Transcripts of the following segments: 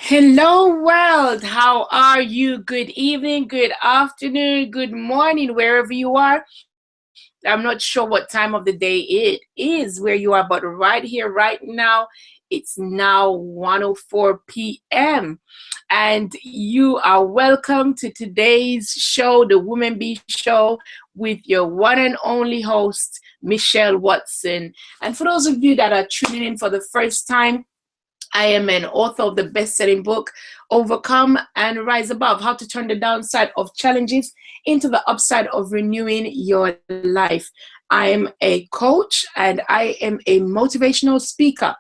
Hello, world. How are you? Good evening, good afternoon, good morning, wherever you are. I'm not sure what time of the day it is where you are, but right here, right now, it's now 1:04 p.m. And you are welcome to today's show, the Woman Be Show, with your one and only host, Michelle Watson. And for those of you that are tuning in for the first time, I am an author of the best-selling book, Overcome and Rise Above, How to Turn the Downside of Challenges into the Upside of Renewing Your Life. I am a coach and I am a motivational speaker.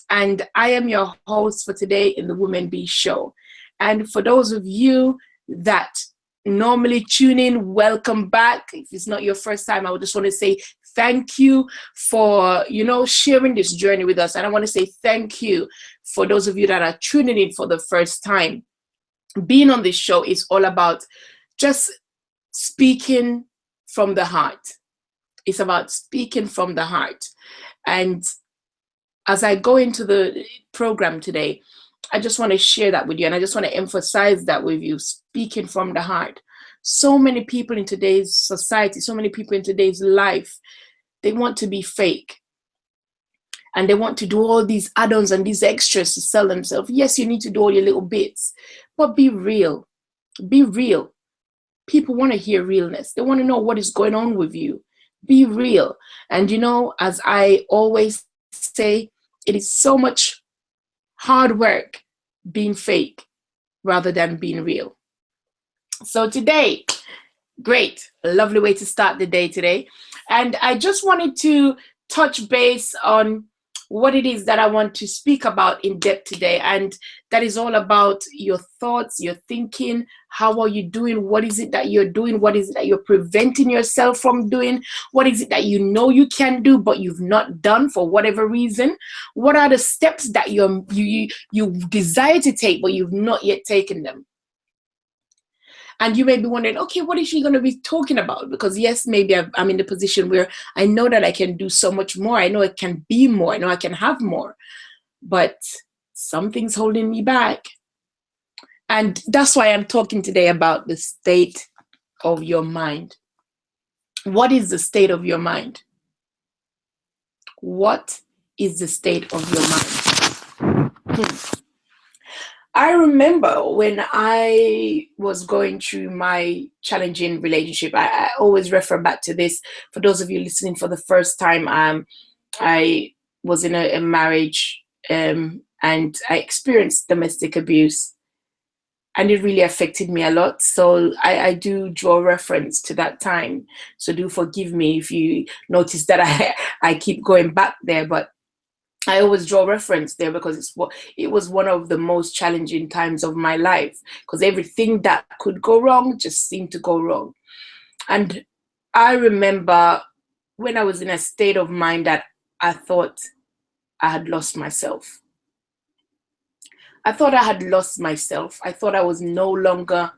And I am your host for today in the Woman Be Show. And for those of you that normally tune in, welcome back. If it's not your first time, I would just want to say thank you for, sharing this journey with us. And I want to say thank you for those of you that are tuning in for the first time. Being on this show is all about just speaking from the heart. It's about speaking from the heart. And as I go into the program today, I just want to share that with you. And I just want to emphasize that with you, speaking from the heart. So many people in today's society, so many people in today's life, they want to be fake. And they want to do all these add-ons and these extras to sell themselves. Yes, you need to do all your little bits, but be real. Be real. People want to hear realness. They want to know what is going on with you. Be real. And as I always say, it is so much hard work being fake rather than being real. So today, great, a lovely way to start the day today. And I just wanted to touch base on what it is that I want to speak about in depth today. And that is all about your thoughts, your thinking. How are you doing? What is it that you're doing? What is it that you're preventing yourself from doing? What is it that you know you can do, but you've not done for whatever reason? What are the steps that you desire to take, but you've not yet taken them? And you may be wondering, okay, what is she going to be talking about? Because yes, maybe I'm in the position where I know that I can do so much more. I know I can be more. I know I can have more. But something's holding me back. And that's why I'm talking today about the state of your mind. What is the state of your mind? What is the state of your mind? I remember when I was going through my challenging relationship, I always refer back to this. For those of you listening for the first time, I was in a marriage and I experienced domestic abuse. And it really affected me a lot. So I do draw reference to that time. So do forgive me if you notice that I keep going back there. But I always draw reference there because it was one of the most challenging times of my life, because everything that could go wrong just seemed to go wrong. And I remember when I was in a state of mind that I thought I had lost myself. I thought I had lost myself. I thought I was no longer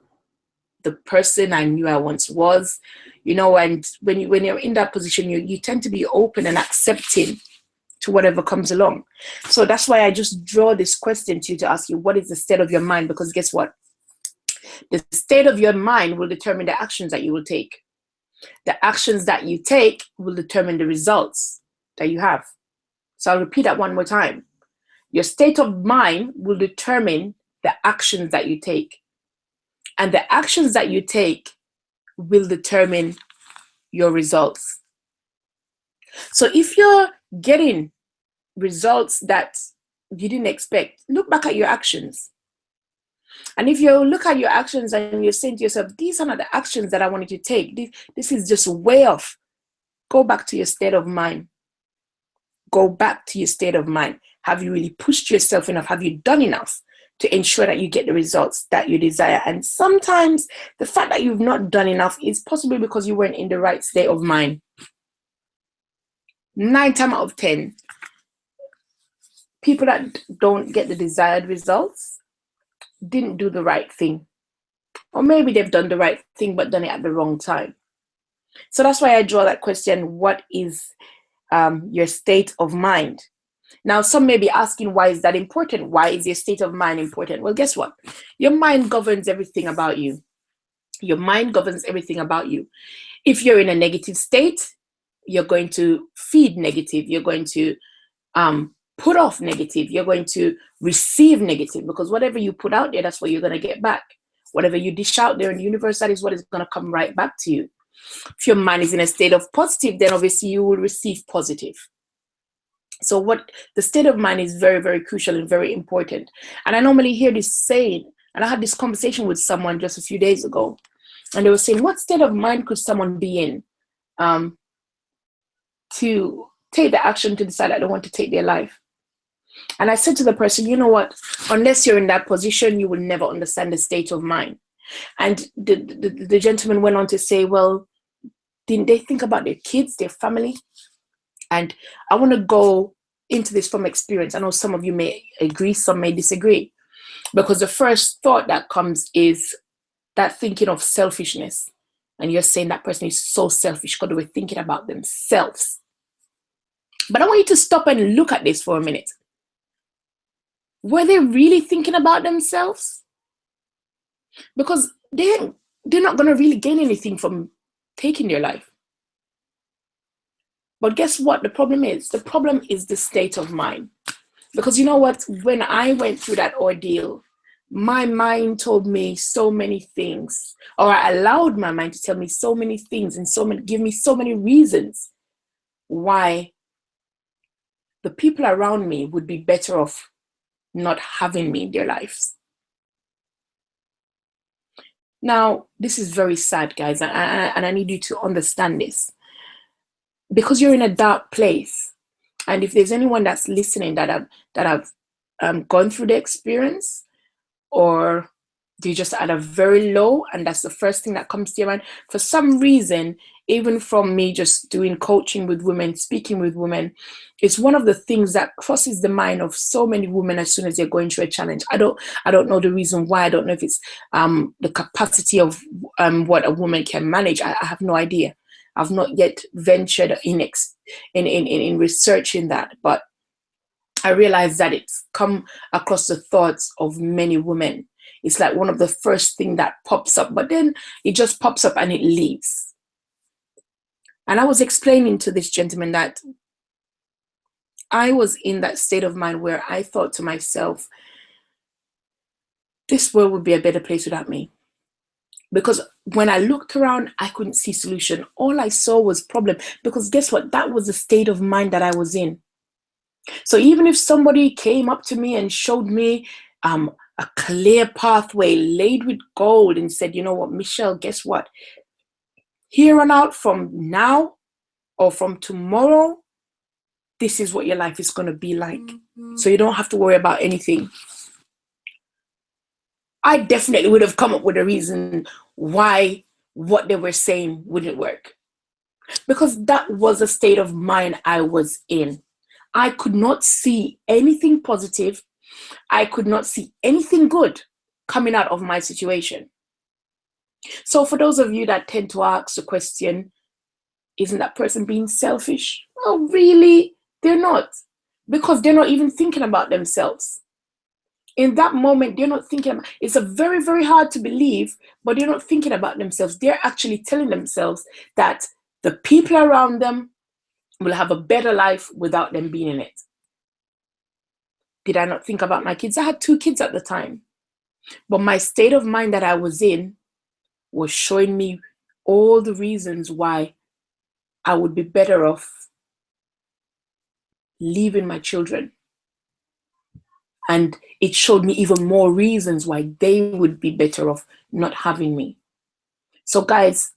the person I knew I once was, and when you're in that position, you tend to be open and accepting to whatever comes along. So that's why I just draw this question to you to ask you, what is the state of your mind? Because guess what? The state of your mind will determine the actions that you will take. The actions that you take will determine the results that you have. So I'll repeat that one more time. Your state of mind will determine the actions that you take. And the actions that you take will determine your results. So if you're getting results that you didn't expect, look back at your actions. And if you look at your actions and you're saying to yourself, these are not the actions that I wanted to take, this is just way off, go back to your state of mind. Go back to your state of mind. Have you really pushed yourself enough? Have you done enough to ensure that you get the results that you desire? And sometimes the fact that you've not done enough is possibly because you weren't in the right state of mind. 9 times out of 10, people that don't get the desired results didn't do the right thing. Or maybe they've done the right thing but done it at the wrong time. So that's why I draw that question, what is your state of mind? Now, some may be asking, why is that important? Why is your state of mind important? Well, guess what? Your mind governs everything about you. Your mind governs everything about you. If you're in a negative state, you're going to feed negative. You're going to put off negative. You're going to receive negative, because whatever you put out there, that's what you're going to get back. Whatever you dish out there in the universe, that is what is going to come right back to you. If your mind is in a state of positive, then obviously you will receive positive. So what the state of mind is very, very crucial and very important. And I normally hear this saying, and I had this conversation with someone just a few days ago, and they were saying, what state of mind could someone be in to take the action to decide that they want to take their life? And I said to the person, you know what, unless you're in that position, you will never understand the state of mind. And the gentleman went on to say, well, didn't they think about their kids, their family? And I want to go into this from experience. I know some of you may agree, some may disagree, because the first thought that comes is that thinking of selfishness. And you're saying that person is so selfish because they were thinking about themselves. But I want you to stop and look at this for a minute. Were they really thinking about themselves? Because they're not going to really gain anything from taking their life. But guess what? The problem is the state of mind. Because you know what? When I went through that ordeal, my mind told me so many things, or I allowed my mind to tell me so many things and give me so many reasons why the people around me would be better off not having me in their lives. Now, this is very sad, guys, and I need you to understand this. Because you're in a dark place, and if there's anyone that's listening that have gone through the experience, or you just at a very low, and that's the first thing that comes to your mind, for some reason, even from me just doing coaching with women, speaking with women, it's one of the things that crosses the mind of so many women as soon as they're going through a challenge. I don't know the reason why. I don't know if it's the capacity of what a woman can manage. I have no idea. I've not yet ventured in researching that, but I realize that it's come across the thoughts of many women. It's like one of the first thing that pops up, but then it just pops up and it leaves. And I was explaining to this gentleman that I was in that state of mind where I thought to myself, this world would be a better place without me. Because when I looked around, I couldn't see solution. All I saw was problem. Because guess what? That was the state of mind that I was in. So even if somebody came up to me and showed me a clear pathway laid with gold and said, you know what, Michelle, guess what? Here on out, from now or from tomorrow, this is what your life is going to be like. So you don't have to worry about anything. I definitely would have come up with a reason why what they were saying wouldn't work. Because that was a state of mind I was in. I could not see anything positive. I could not see anything good coming out of my situation. So for those of you that tend to ask the question, isn't that person being selfish? Oh, really? They're not. Because they're not even thinking about themselves. In that moment, they're not thinking. It's a very, very hard to believe, but they're not thinking about themselves. They're actually telling themselves that the people around them will have a better life without them being in it. Did I not think about my kids? I had 2 kids at the time. But my state of mind that I was in was showing me all the reasons why I would be better off leaving my children. And it showed me even more reasons why they would be better off not having me. So guys,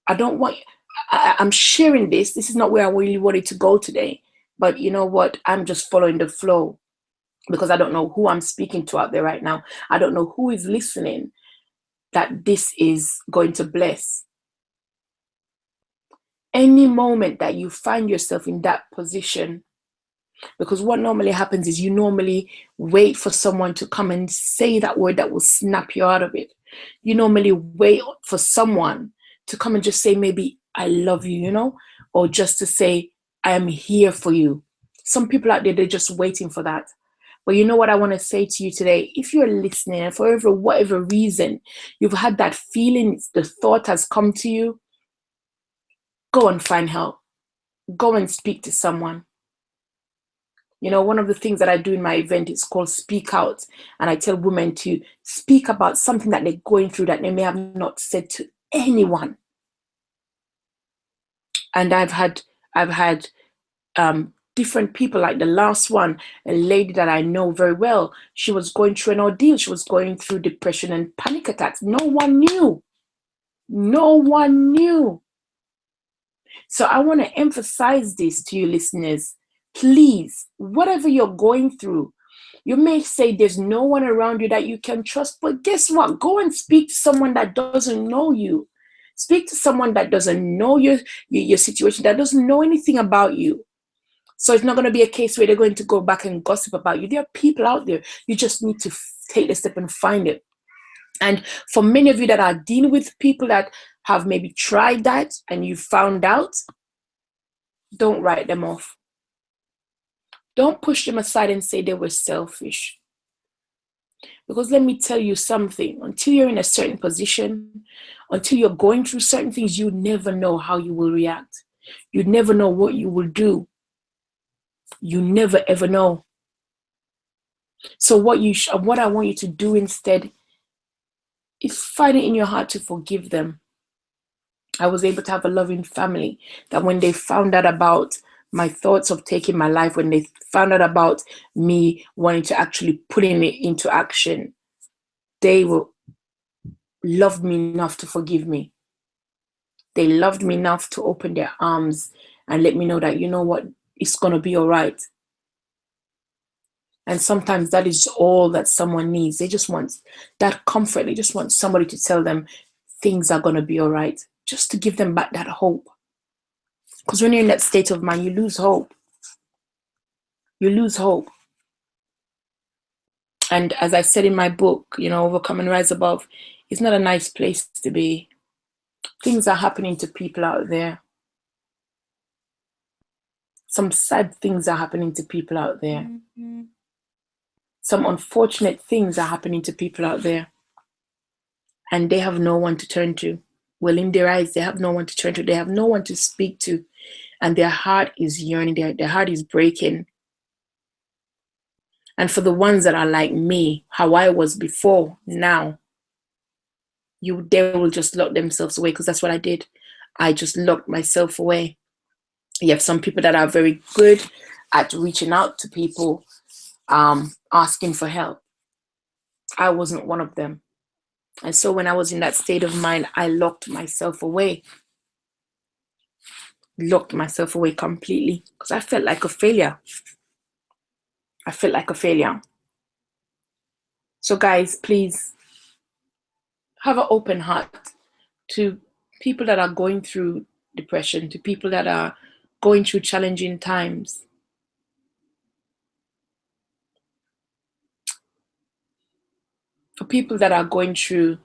I'm sharing this. This is not where I really wanted to go today. But you know what? I'm just following the flow because I don't know who I'm speaking to out there right now. I don't know who is listening that this is going to bless. Any moment that you find yourself in that position, because what normally happens is you normally wait for someone to come and say that word that will snap you out of it. You normally wait for someone to come and just say maybe I love you, or just to say I am here for you. Some people out there, they're just waiting for that. But you know what I want to say to you today? If you're listening and for whatever reason you've had that feeling, the thought has come to you, go and find help. Go and speak to someone. You know, one of the things that I do in my event is called Speak Out. And I tell women to speak about something that they're going through that they may have not said to anyone. And I've had different people, like the last one, a lady that I know very well. She was going through an ordeal. She was going through depression and panic attacks. No one knew. No one knew. So I want to emphasize this to you listeners. Please, whatever you're going through, you may say there's no one around you that you can trust, but guess what? Go and speak to someone that doesn't know you. Speak to someone that doesn't know your situation, that doesn't know anything about you. So it's not going to be a case where they're going to go back and gossip about you. There are people out there. You just need to take the step and find it. And for many of you that are dealing with people that have maybe tried that and you found out, don't write them off. Don't push them aside and say they were selfish. Because let me tell you something, until you're in a certain position, until you're going through certain things, you never know how you will react. You never know what you will do. You never ever know. So what I want you to do instead is find it in your heart to forgive them. I was able to have a loving family that when they found out about my thoughts of taking my life, when they found out about me wanting to actually putting it into action, they loved me enough to forgive me. They loved me enough to open their arms and let me know that, you know what, it's going to be all right. And sometimes that is all that someone needs. They just want that comfort. They just want somebody to tell them things are going to be all right, just to give them back that hope. Because when you're in that state of mind, you lose hope. You lose hope. And as I said in my book, you know, Overcome and Rise Above, it's not a nice place to be. Things are happening to people out there. Some sad things are happening to people out there. Mm-hmm. Some unfortunate things are happening to people out there. And they have no one to turn to. Well, in their eyes, they have no one to turn to. They have no one to speak to. And their heart is yearning. Their heart is breaking. And for the ones that are like me, how I was before, now, they will just lock themselves away, because that's what I did. I just locked myself away. You have some people that are very good at reaching out to people, asking for help. I wasn't one of them. And so when I was in that state of mind, I locked myself away. Locked myself away completely, because I felt like a failure. I felt like a failure. So guys, please have an open heart to people that are going through depression, to people that are going through challenging times. For people that are going through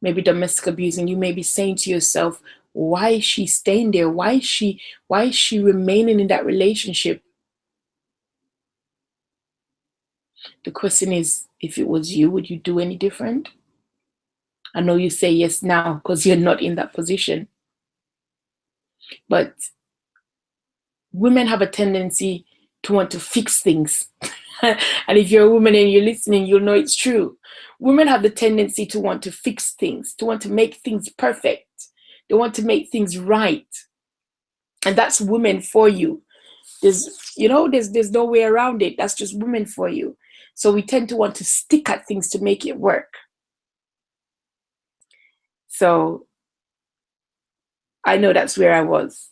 maybe domestic abuse, and you may be saying to yourself, why is she staying there? Why is she remaining in that relationship? The question is, if it was you, would you do any different? I know you say yes now because you're not in that position. But women have a tendency to want to fix things. And if you're a woman and you're listening, you'll know it's true. Women have the tendency to want to fix things, to want to make things perfect. They want to make things right. And that's women for you. There's no way around it. That's just women for you. So we tend to want to stick at things to make it work. So I know that's where I was.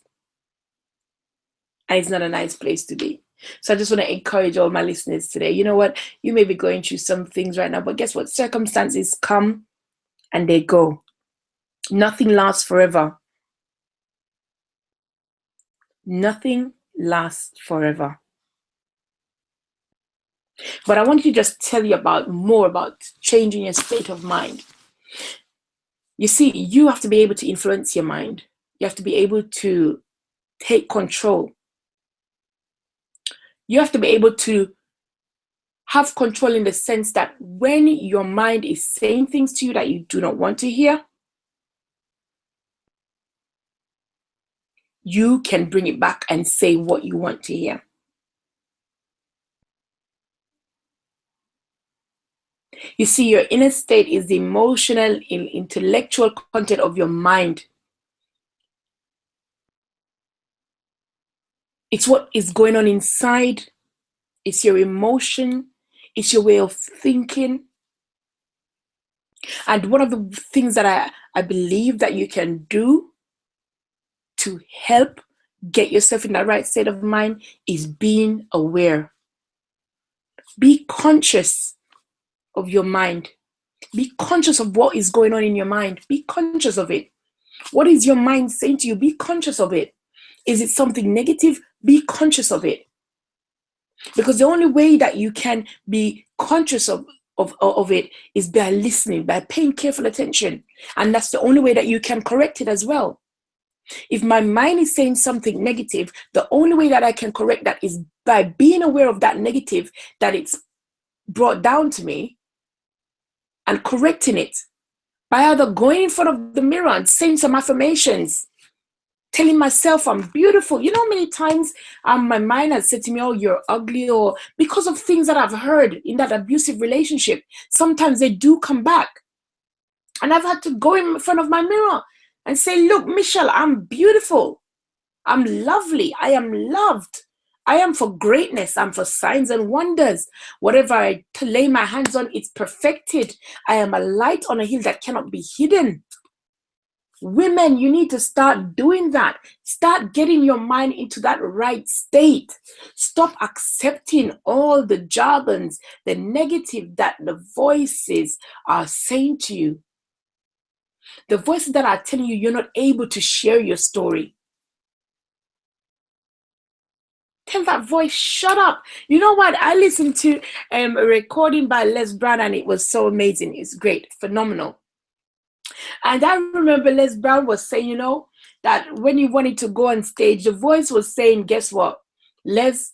And it's not a nice place to be. So I just want to encourage all my listeners today. You know what? You may be going through some things right now, but guess what? Circumstances come and they go. Nothing lasts forever. Nothing lasts forever. But I want to just tell you more about changing your state of mind. You see, you have to be able to influence your mind. You have to be able to take control. You have to be able to have control in the sense that when your mind is saying things to you that you do not want to hear, you can bring it back and say what you want to hear. You see, your inner state is the emotional and intellectual content of your mind. It's what is going on inside. It's your emotion. It's your way of thinking. And one of the things that I believe that you can do to help get yourself in that right state of mind is being aware. Be conscious of your mind. Be conscious of what is going on in your mind. Be conscious of it. What is your mind saying to you? Be conscious of it. Is it something negative? Be conscious of it. Because the only way that you can be conscious of it is by listening, by paying careful attention. And that's the only way that you can correct it as well. If my mind is saying something negative, the only way that I can correct that is by being aware of that negative that it's brought down to me and correcting it by either going in front of the mirror and saying some affirmations, telling myself I'm beautiful. You know how many times my mind has said to me, oh, you're ugly, or because of things that I've heard in that abusive relationship, sometimes they do come back. And I've had to go in front of my mirror and say, look, Michelle, I'm beautiful. I'm lovely. I am loved. I am for greatness. I'm for signs and wonders. Whatever I lay my hands on, it's perfected. I am a light on a hill that cannot be hidden. Women, you need to start doing that. Start getting your mind into that right state. Stop accepting all the jargons, the negative that the voices are saying to you. The voices that are telling you you're not able to share your story. Tell that voice, shut up. You know what? I listened to a recording by Les Brown and it was so amazing. It's great, phenomenal. And I remember Les Brown was saying, you know, that when you wanted to go on stage, the voice was saying, guess what? Les,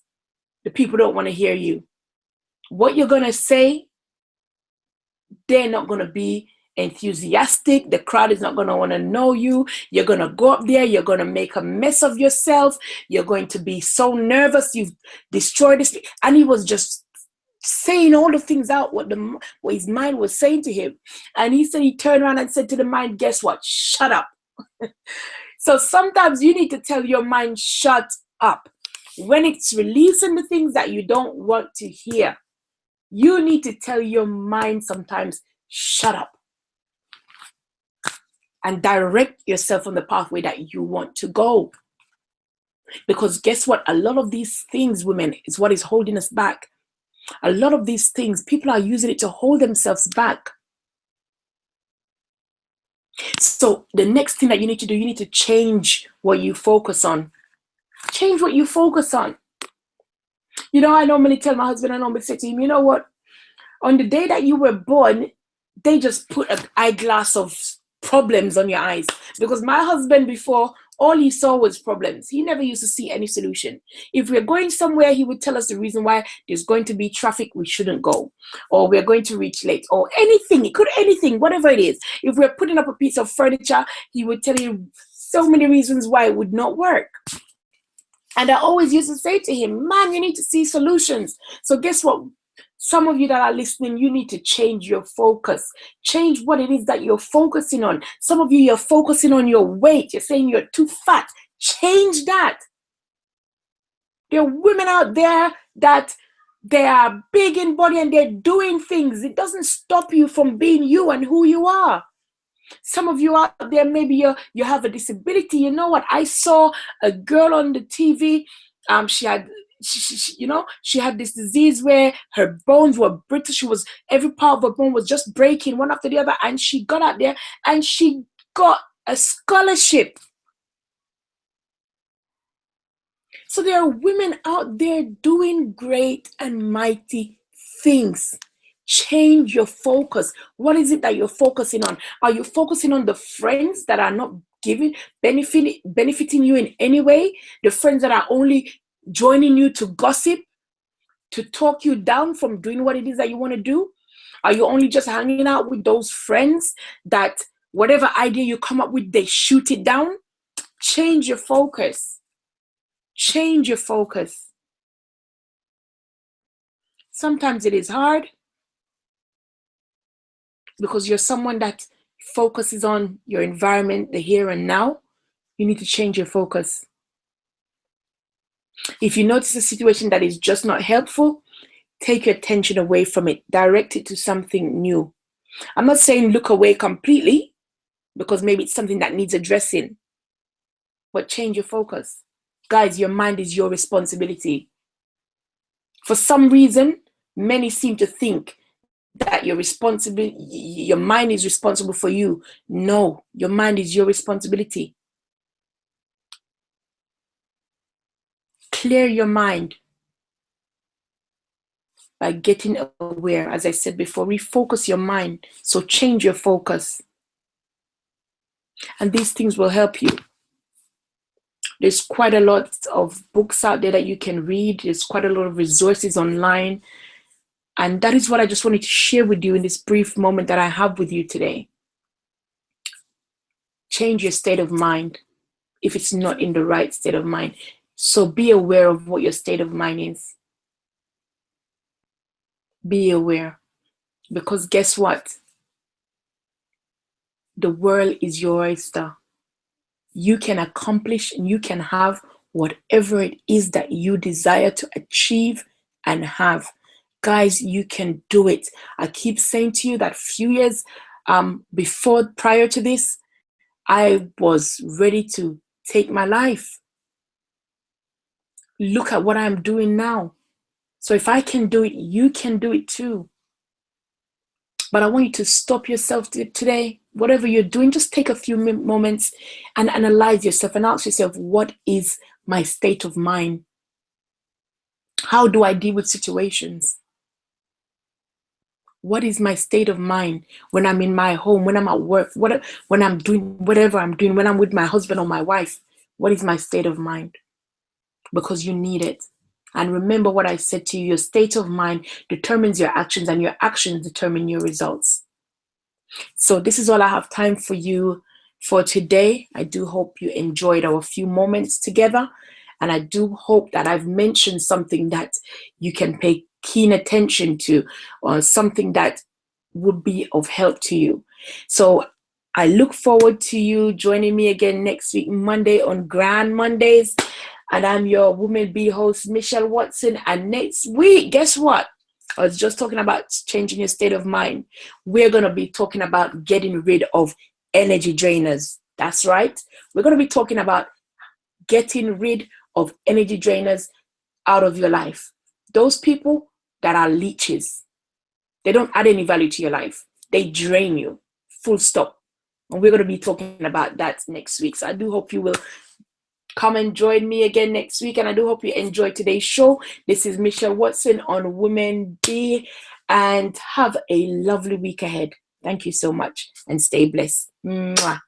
the people don't want to hear you. What you're going to say, they're not going to be enthusiastic. The crowd is not going to want to know you. You're going to go up there. You're going to make a mess of yourself. You're going to be so nervous. You've destroyed this. And he was just saying all the things out, what his mind was saying to him. And he said, he turned around and said to the mind, guess what? Shut up. So sometimes you need to tell your mind, shut up. When it's releasing the things that you don't want to hear, you need to tell your mind sometimes, shut up. And direct yourself on the pathway that you want to go. Because guess what? A lot of these things, women, is what is holding us back. A lot of these things, people are using it to hold themselves back. So the next thing that you need to do, you need to change what you focus on. Change what you focus on. You know, I normally tell my husband, I normally say to him, you know what? On the day that you were born, they just put an eyeglass of problems on your eyes. Because my husband before, all he saw was problems. He never used to see any solution. If we're going somewhere, he would tell us the reason why there's going to be traffic, we shouldn't go. Or we're going to reach late. Or anything. It could anything, whatever it is. If we're putting up a piece of furniture, he would tell you so many reasons why it would not work. And I always used to say to him, man, you need to see solutions. So guess what? Some of you that are listening, you need to change your focus. Change what it is that you're focusing on. Some of you, you're focusing on your weight. You're saying you're too fat. Change that. There are women out there that they are big in body and they're doing things. It doesn't stop you from being you and who you are. Some of you out there, maybe you have a disability. You know what? I saw a girl on the TV. She had this disease where her bones were brittle. Every part of her bone was just breaking one after the other. And she got out there and she got a scholarship. So there are women out there doing great and mighty things. Change your focus. What is it that you're focusing on? Are you focusing on the friends that are not benefiting you in any way? The friends that are only joining you to gossip? to talk you down from doing what it is that you want to do? Are you only just hanging out with those friends that whatever idea you come up with, they shoot it down? Change your focus. Change your focus. Sometimes it is hard because you're someone that focuses on your environment, the here and now. You need to change your focus. If you notice a situation that is just not helpful, take your attention away from it. Direct it to something new. I'm not saying look away completely, because maybe it's something that needs addressing, but change your focus. Guys, your mind is your responsibility. For some reason, many seem to think that your mind is responsible for you. No, your mind is your responsibility. Clear your mind by getting aware. As I said before, refocus your mind. So change your focus. And these things will help you. There's quite a lot of books out there that you can read. There's quite a lot of resources online. And that is what I just wanted to share with you in this brief moment that I have with you today. Change your state of mind if it's not in the right state of mind. So be aware of what your state of mind is. Be aware. Because guess what? The world is your oyster. You can accomplish and you can have whatever it is that you desire to achieve and have. Guys, you can do it. I keep saying to you that few years prior to this, I was ready to take my life. Look at what I'm doing now. So if I can do it, you can do it too. But I want you to stop yourself today. Whatever you're doing, just take a few moments and analyze yourself and ask yourself, what is my state of mind? How do I deal with situations? What is my state of mind when I'm in my home, when I'm at work, when I'm doing whatever I'm doing, when I'm with my husband or my wife? What is my state of mind? Because you need it. And remember what I said to you, your state of mind determines your actions and your actions determine your results. So this is all I have time for you for today. I do hope you enjoyed our few moments together. And I do hope that I've mentioned something that you can pay keen attention to, or something that would be of help to you. So I look forward to you joining me again next week, Monday, on Grand Mondays. And I'm your Woman Bee host, Michelle Watson. And next week, guess what? I was just talking about changing your state of mind. We're going to be talking about getting rid of energy drainers. That's right. We're going to be talking about getting rid of energy drainers out of your life. Those people that are leeches. They don't add any value to your life. They drain you. Full stop. And we're going to be talking about that next week. So I do hope you will come and join me again next week. And I do hope you enjoyed today's show. This is Michelle Watson on Women Bee. And have a lovely week ahead. Thank you so much and stay blessed. Mwah.